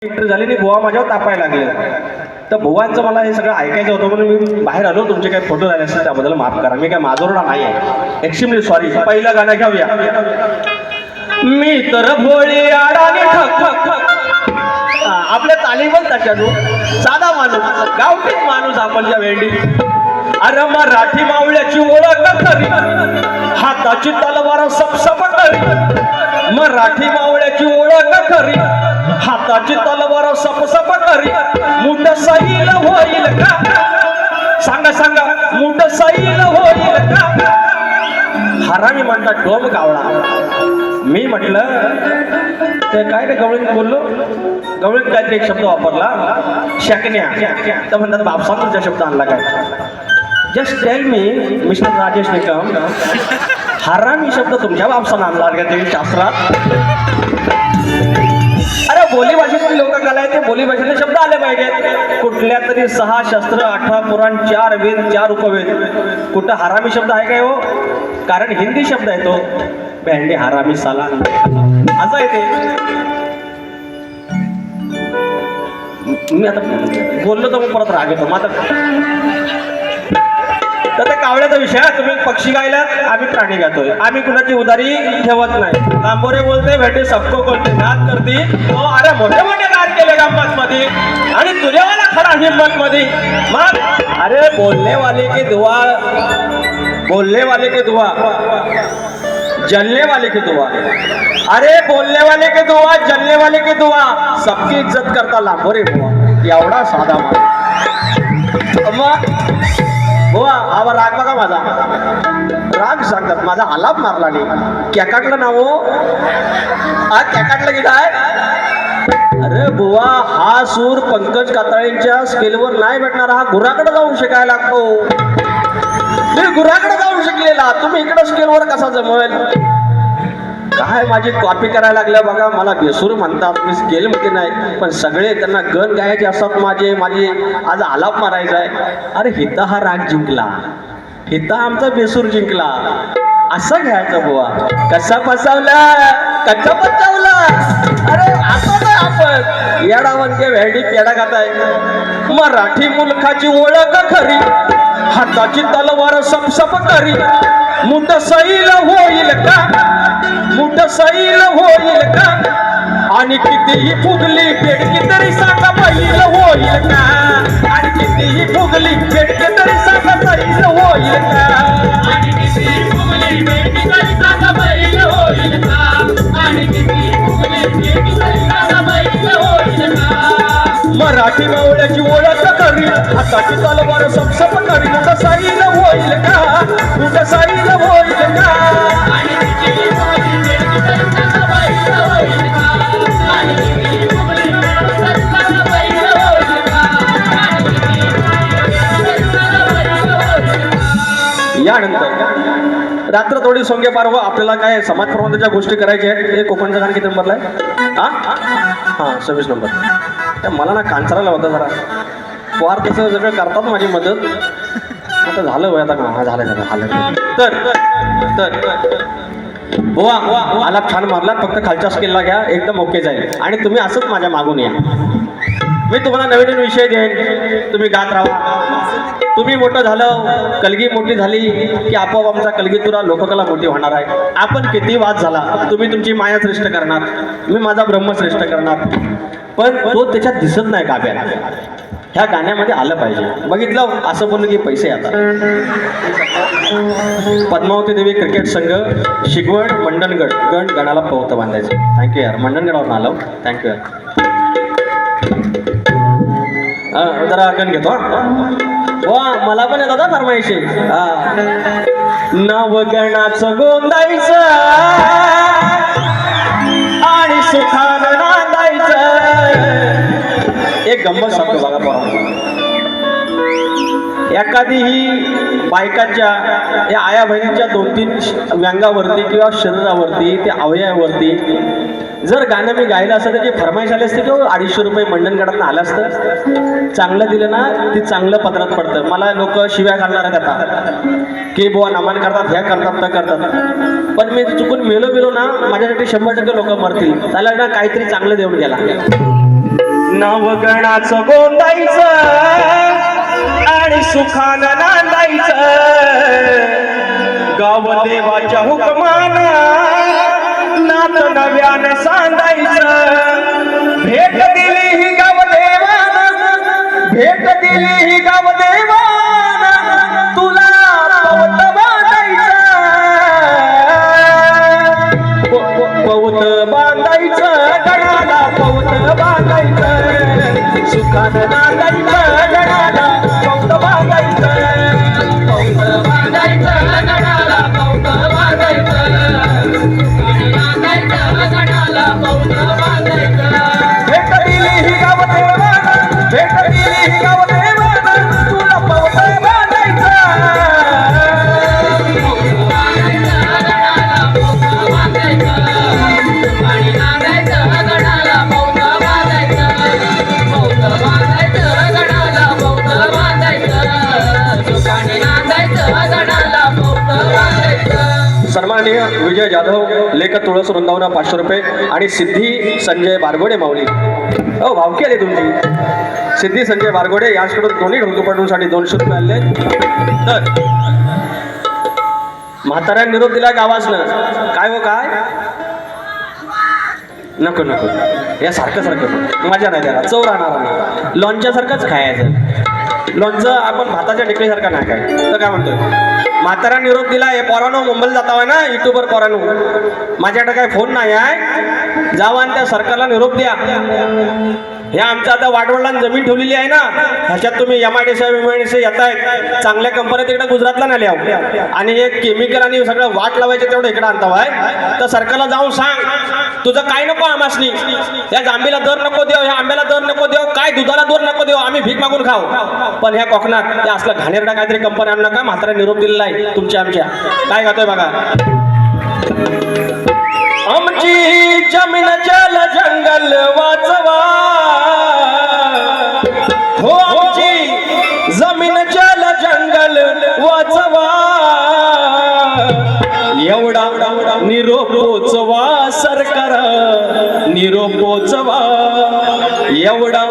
Entry झाली आणि बुवा माझ्यावर तापायला लागले. तर बुवांचं मला हे सगळं ऐकायचं होतं म्हणून मी बाहेर आलो. तुमचे काही फोटो झाले असतील त्याबद्दल माफ करा. मी काय माजोरडा नाही आहे. Extremely sorry. पहिलं गाणं घेऊया. मी तर भोळी आडाने ठक ठक ठक. आपल्या तालीमच त्याच्यातून साधा माणूस, गावठीच माणूस आपण या वेंडी. अरे मराठी मावळ्याची ओळख खरी, हाताची तलवार सपसप करी. मराठी मावळ्याची ओळख खरी, हाताची तलवार सपसप करी. मुठ सैल होईल का? सांगा सांगा, मुठ सैल होईल का? हरामी म्हणतात डोम कावळा. मी म्हटलं ते काय रे गवळीत बोललो. गवळीत काहीतरी एक शब्द वापरला, शकण्या. तर म्हणतात बापसा तुमचा शब्द आणला काय? Just tell me mister Rajesh Nikam, हरामी शब्द तुमच्या बापसानं आणला का ते शास्त्रात? अरे बोली भाषेतून लोक कला आहे, ते बोली भाषेतले शब्द आले पाहिजेत. कुठल्या तरी 6 शस्त्र 18 पुराण 4 वेद 4 उपवेद. कुठं हरामी शब्द आहे काय हो? कारण हिंदी शब्द आहे तो. बँडी हरामी साला असं आहे ते. मी आता बोललो तर मग परत राग येतो. मग तर त्या कावळ्याचा विषय, तुम्ही पक्षी गायलात, आम्ही प्राणी गातोय. आम्ही कुणाची उदारी ठेवत नाही. लांबोरे बोलते भेटे सबको बोलते, नाद करती. अरे मोठे मोठे नाद केले गंमत मध्ये आणि तुझ्यावाला खरा हिम्मत मध्ये. मग अरे बोलने वाले के दुआ, बोलने वाले के दुआ, जलने वाले की दुआ. अरे बोलने वाले के दुआ, जलने वाले की दुआ, सबकी इज्जत करता लांबोरे बुवा. एवढा साधा मग बुवा. आवा राग बघा माझा, राग सांगतात माझा आलाप मारला नाही. कॅकाटलं नाव आज कॅकाटलं गेला आहे. अरे बुवा, हा सूर पंकज कातळेंच्या स्केलवर नाही भेटणार. हा गुराकडे जाऊन शिकायला लागतो. मी गुराकडे जाऊन शिकलेला, तुम्ही इकडे स्केलवर कसा जमवेल? काय माझी कॉपी करायला लागल्या बघा. मला बेसूर म्हणतात, मी स्केलमध्ये नाही. पण सगळे त्यांना गण गायचे असतात माझे आज आलाप मारायचा आहे. अरे हिता हा राग जिंकला, हिता आमचा बेसूर जिंकला, असं घ्यायचं बुवा. कसा फसवला, कसा बचावला. अरे असं नाही आपण येडा म्हणजे भेंडी पेडा खाताय. मराठी मुलखाची ओळख खरी, हाताची तलवार सपसप करी. मुठ सैल होईल का? मुठ सैल होईल का? आणि कितीही फुगली पेटकी तरी सांगा बैल होईल का? आणि कितीही फुगली पेटकी तरी सांगा बैल होईल का? आणि कितीही फुगली पेटकी तरी सांगा बैल होईल का? आणि कितीही फुगली पेटकी तरी सांगा बैल होईल का? मराठी मावळ्याची ओळख करी, हाताची तलवार सपसप करी. मुठ सैल होईल का? मुठ सैल होईल का? आणि कितीही फुगली पेटकी तरी सांगा बैल होईल का? आणि कितीही फुगली पेटकी तरी सांगा बैल होईल का? आणि कितीही फुगली पेटकी तरी सांगा बैल होईल का? यानंतर रात्र थोडी सोंगे पार व आपल्याला काय समाज प्रबंधाच्या गोष्टी करायच्या आहेत. हे कोकणचं गाणं किती नंबरला आहे? हां 26 नंबर. त्या मला ना कांचराला होता जरा वार, तसं सगळं करतात माझी मदत. आता झालं वय, आता हा झालं झालं. तर बुवा आलाप छान मारला, फक्त खालच्या स्केलला घ्या, एकदम ओके जाईल. आणि तुम्ही असंच माझ्या मागून या. मी तुम्हाला नवीन नवीन विषय देईन, तुम्ही गात राहा. तुम्ही मोठं झालं, कलगी मोठी झाली की आपोआप आमचा कलगीतुरा लोककला मोठी होणार आहे. आपण किती वाद झाला, तुम्ही तुमची माया श्रेष्ठ करणार, मी माझा ब्रह्म श्रेष्ठ करणार. पण तो त्याच्यात दिसत नाही काव्यात. ह्या गाण्यामध्ये आलं पाहिजे. बघितलं असं बोललं की पैसे आता. पद्मावती देवी क्रिकेट संघ शिगवड मंडणगड गण गणाला पवतं बांधायचं. थँक्यू यार, मंडणगडावरून आलो. थँक्यू यार. जरा गण घेतो. वा मला पण येतात ना फरमाईशी. नवगणाचं गोंदायचं आणि सुखानं नांदायचं. एक गंमत सांगतो बघा पोरा. एखादीही बायकांच्या या आया बहिणींच्या 2-3 व्यंगावरती किंवा शरीरावरती त्या अवयवावरती जर गाणं मी गायलं असतं, त्याची फरमाईश आली असते किंवा 250 रुपये मंडणगडातनं आलं असतं. चांगलं दिलं ना ती चांगलं पत्रात पडतं. मला लोक शिव्या घालणार करतात की बुवा नमन करतात, ह्या करतात तर करतात. पण मी चुकून मेलो ना माझ्यासाठी 100% लोक मरतील. त्याला ना काहीतरी चांगलं देऊन गेला. नावगणाचं गोंदायचं आणि सुखानं नांदायचं गाव देवाच्या हुकमानं नात नव्यानं सांदायचं भेट दिली ही गाव देवानं भेट दिली ही गाव देवानं तुला पवत बांधायचं पवत बांधायचं गणाला पवत बांधायचं सुखानं नांदायचं गणाला पवत बांधायचं पवत बांधायचं गणाला पवत बांधायचं गणाला पवत बांधायचं भेट दिली ही गाव देवानं भेट दिली ही गाव देवानं तुला पवत बांधायचं सन्माननीय विजय जाधव लेखक तुळस वृंदावना 500 रुपये आणि सिद्धी संजय बारगोडे माऊली हो भावकी आली तुमची सिद्धी संजय बारगोडे याचकडून दोन्ही ढोलकपटूंसाठी 200 रुपये आले तर म्हाताऱ्या निरोप दिला गावासनं काय हो काय नको नको या सारखं सारखं मजा नाही त्याला चव राहणार नाही लोणच्यासारखंच खायचं लोणचं आपण भाताच्या ढेकळीसारखं नाही काय तर काय म्हणतोय म्हातारा निरोप दिला हे पोरानो मुंबईला जातावा ना युट्यूबवर पोरानो माझ्याकडे काय फोन नाही आहे जावा आणि त्या सरकारला निरोप द्या हे आमचं आता वाटवडला जमीन ठेवलेली आहे ना ह्याच्यात तुम्ही MIDC येत आहेत चांगल्या कंपन्या तिकडे गुजरातला नाही आल्या आणि हे केमिकल आणि सगळं वाट लावायचं तेवढं इकडे आणताव आहे तर सरकारला जाऊन सांग तुझं काय नको आमासनी या जांभीला दर नको देव ह्या आंब्याला दर नको देव काय दुधाला दर नको देव आम्ही भीक मागून खाऊ पण ह्या कोकणात त्या असलं घाणेरडा काहीतरी कंपन्या आणू नका म्हातारा निरोप दिलेला आहे तुमच्या आमच्या काय गातोय बघा आमची जमीन जल जंगल वाचवा हो आमची जमीन जल जंगल वाचवा एवढा निरोप पोचवा सरकार निरोप पोचवा एवढा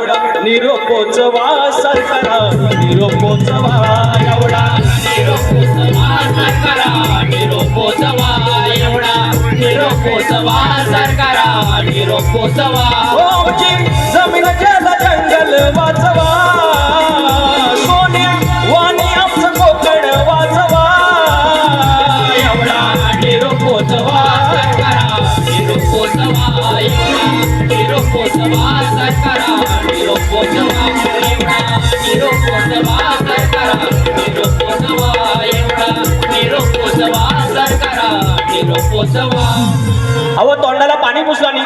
निरोप पोचवा सरकार निरोप पोचवा एवढा निरोप पोचवा सरकार निरोप पोचवा एवढा निरोप पोचवा सरकार निरोप पोचवा आमची जमीन जल जंगल वाचवा सोन्या वाणी आमचं कोकण वाचवा एवढा निरोप पोचवा सरकार निरोप पोचवा निरोप पोचवा सरकार निरोप पोचवा एवढा निरोप पोचवा सरकार निरोप पोचवा एवढा निरोप पोचवा सरकार निरोप पोचवा अहो तोंडाला पाणी पुसला नाही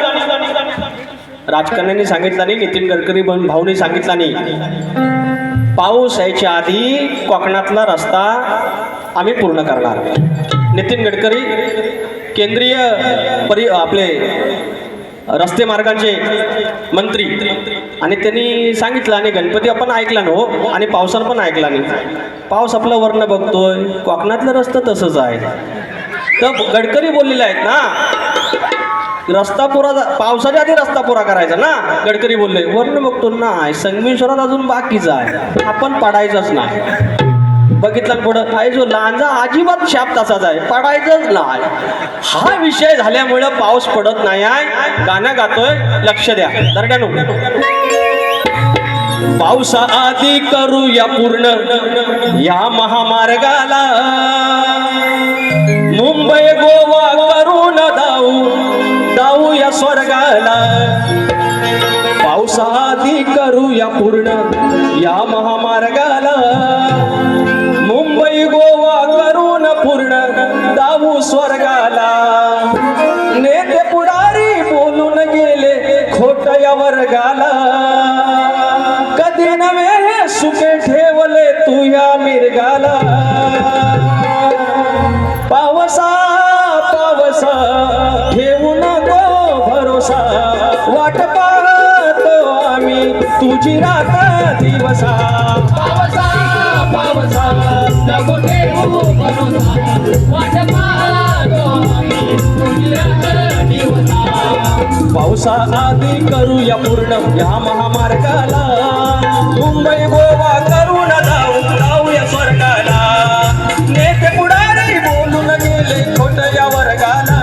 राजकारण्यांनी सांगितलं नाही नितीन गडकरी भाऊनी सांगितलं नाही पाऊस यायच्या आधी कोकणातला रस्ता आम्ही पूर्ण करणार नितीन गडकरी केंद्रीय आपले रस्ते मार्गांचे मंत्री आणि त्यांनी सांगितलं आणि गणपती आपण ऐकला नो आणि पावसानं पण ऐकला नाही पाऊस आपलं वर्ण बघतोय कोकणातलं रस्ता तसंच आहे तर गडकरी बोललेले आहेत ना रस्ता पुरा पावसाच्या आधी रस्ता पुरा करायचा ना गडकरी बोलले वर्ण बघतो नाही संगमेश्वरात अजून बाकीचा आहे आपण पडायचंच नाही बघितलं पुढं आहे जो लांजा अजिबात शाप तसाच आहे पडायचंच नाही हा विषय झाल्यामुळं पाऊस पडत नाही आहे गाणं गातोय लक्ष द्या दरड्यानो पावसाआधी करूया पूर्ण या महामार्गाला मुंबई गोवा करून दाऊ या स्वर्गाला पावसाआधी करूया पूर्ण या महामार्गाला मुंबई गोवा करून पूर्ण दाऊ स्वर्गाला नेते पुढारी बोलून गेले खोट या वर्गाला कधी नव्हे सुखे ठेवले तू या मिरगाला पावसा पावसा ठेवू नको भरोसा वाट पाहतो आम्ही तुझी रात दिवसा पावसा पावसा नको ठेवू भरोसा वाट पाहतो आम्ही तुझी रात दिवसा पावसा आधी करूया पूर्ण या महामार्गाला मुंबई गोवा करून जाऊया स्वर्गाला नेते पुढारी बोलून गेले खोट या वर्गाला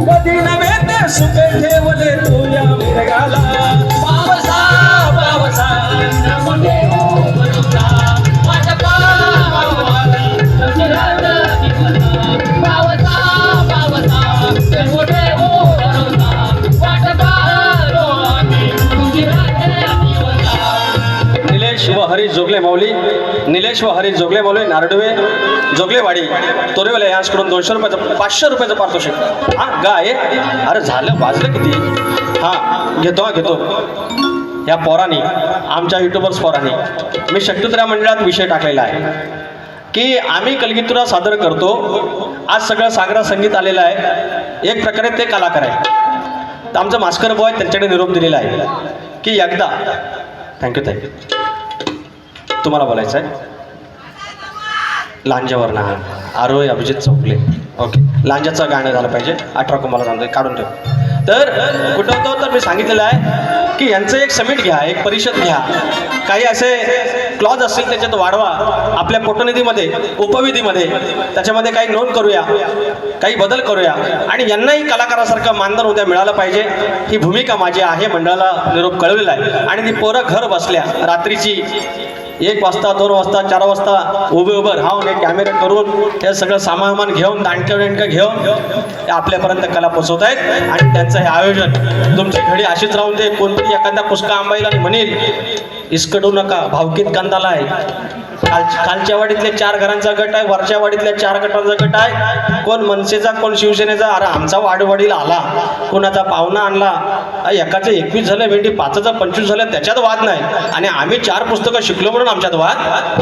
कधी नव्हे ते सुखे ठेवले तू या मिरगाला पावसा पावसा मोठे हो बरोबरा वाट पावसा पावसा पावसा मोठे हो बरोबरा वाट पावसा तुझी निलेश व हरीश जोगले माऊली निलेश व हरीश जोगले माऊली नारडवे जोगलेवाडी तोरेवाले यांच्याकडून 200 रुपयाचं 500 रुपयाचं पारितोषिक हा गाय अरे झालं वाजलं किती हा घेतो या पोरांनी आमच्या युट्यूबर्स पोरांनी मी शक्तित्रा मंडळात विषय टाकलेला आहे की आम्ही कलगीतुरा सादर करतो आज सगळं सागरा संगीत आलेलं आहे एक प्रकारे ते कलाकार आहे तर आमचं मास्कर बॉय त्यांच्याकडे निरोप दिलेला आहे की एकदा थँक्यू तुम्हाला बोलायचं आहे लांजावर ना आरोय अभिजित चौगले ओके लांजाचं गाणं झालं पाहिजे 18 कुंभाला सांगतोय काढून ठेव तर कुठं होतं तर मी सांगितलेलं आहे की यांचं एक समिट घ्या एक परिषद घ्या काही असे क्लॉज असतील त्याच्यात वाढवा आपल्या पोटनिधीमध्ये उपविधीमध्ये त्याच्यामध्ये काही नोंद करूया काही बदल करूया आणि यांनाही कलाकारासारखं मानधन उद्या मिळालं पाहिजे ही भूमिका माझी आहे मंडळाला निरोप कळवलेला आहे आणि ती पोरं घर बसल्या रात्रीची 1 वाजता 2 वाजता 4 वाजता उभं राहून एक कॅमेरा करून हे सगळं सामान घेऊन दांडकं घेऊन ते आपल्यापर्यंत कला पोचवत आहेत आणि त्यांचं हे आयोजन तुमची घडी अशीच राहून ते कोणतरी एखाद्या कुस्का आंबाईला म्हणेल इसकडू नका भावकीत कंदाला आहे खालच्या वाडीतले 4 घरांचा गट आहे वरच्या वाडीतल्या 4 गटांचा गट आहे कोण मनसेचा कोण शिवसेनेचा अरे आमचा वाडीला आला कोणाचा पाहुणा आणला एकाचं 21 झालं भेंडी 5चं 25 झालं त्याच्यात वाद नाही आणि आम्ही 4 पुस्तकं शिकलो म्हणून आमच्यात वाद